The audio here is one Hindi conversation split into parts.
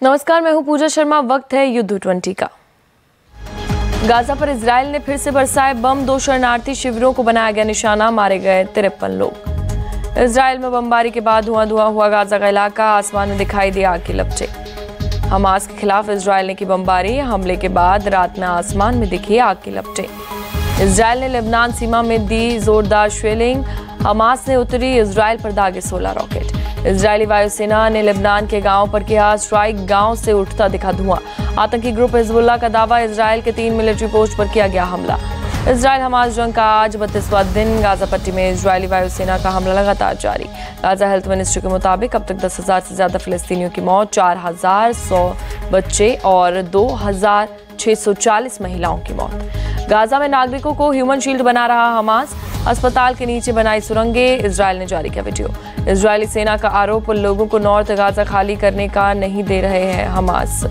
नमस्कार, मैं हूं पूजा शर्मा। वक्त है युद्ध 20 का। गाजा पर इजराइल ने फिर से बरसाए बम। 2 शरणार्थी शिविरों को बनाया गया निशाना। मारे गए 53 लोग। इजराइल में बमबारी के बाद धुआं हुआ गाजा का इलाका। आसमान में दिखाई दी आग की लपटें। हमास के खिलाफ इजराइल ने की बमबारी। हमले के बाद रात में आसमान में दिखी आग की लपटें। इजराइल ने लेबनान सीमा में दी जोरदार शेलिंग। हमास ने उत्तरी इजराइल पर दागे 16 रॉकेट। इजरायली वायुसेना ने लेबनान के गांव पर किया स्ट्राइक। गांव से उठता दिखा धुआं। आतंकी ग्रुप हिजबुल्लाह का दावा। इजराइल के 3 मिलिट्री पोस्ट पर किया गया हमला। इजराइल हमास जंग का आज 32वां दिन। गाजा पट्टी में इजरायली वायुसेना का हमला लगातार जारी। गाजा हेल्थ मिनिस्ट्री के मुताबिक अब तक 10,000 से ज्यादा फिलिस्तीनियों की मौत, 4,100 बच्चे और 2,640 महिलाओं की मौत। गाजा में नागरिकों को ह्यूमन शील्ड बना रहा हमास। अस्पताल के नीचे बनाई सुरंगें। इजराइल ने जारी किया वीडियो। इजरायली सेना का आरोप, लोगों को नॉर्थ गाजा खाली करने का नहीं दे रहे हैं हमास।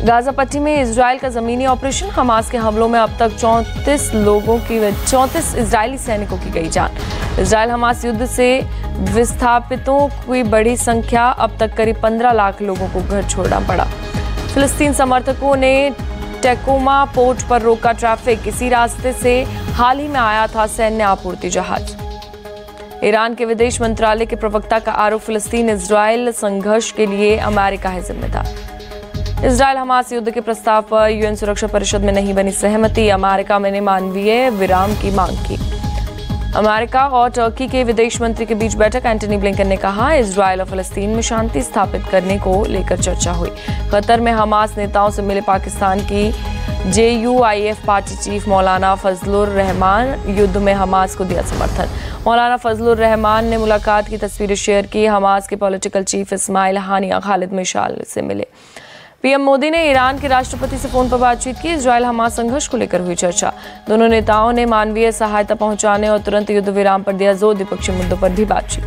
गाजा पट्टी में इजराइल का जमीनी ऑपरेशन। हमास के हमलों में अब तक 34 इजरायली सैनिकों की गई जान। इजराइल हमास युद्ध से विस्थापितों की बड़ी संख्या। अब तक करीब 15 लाख लोगों को घर छोड़ना पड़ा। फिलिस्तीन समर्थकों ने टेकोमा पोर्ट पर रोका ट्रैफिक। इसी रास्ते से हाल ही में आया था सैन्य आपूर्ति जहाज। ईरान के विदेश मंत्रालय के प्रवक्ता का आरोप, फिलिस्तीन इजराइल संघर्ष के लिए अमेरिका है जिम्मेदार। इजराइल हमास युद्ध के प्रस्ताव पर यूएन सुरक्षा परिषद में नहीं बनी सहमति। अमेरिका ने मानवीय विराम की मांग की। अमेरिका और टर्की के विदेश मंत्री के बीच बैठक। एंटनी ब्लिंकन ने कहा, इजराइल और फिलिस्तीन में शांति स्थापित करने को लेकर चर्चा हुई। कतर में हमास नेताओं से मिले पाकिस्तान की JUIF पार्टी चीफ मौलाना फजलुर रहमान। युद्ध में हमास को दिया समर्थन। मौलाना फजलुर रहमान ने मुलाकात की तस्वीरें शेयर की। हमास के पॉलिटिकल चीफ इस्माइल हानिया खालिद मिशाल से मिले। पीएम मोदी ने ईरान के राष्ट्रपति से फोन पर बातचीत की। इजराइल हमास संघर्ष को लेकर हुई चर्चा। दोनों नेताओं ने मानवीय सहायता पहुंचाने और तुरंत युद्ध विराम पर दिया जोर। द्विपक्षीय मुद्दों पर भी बातचीत।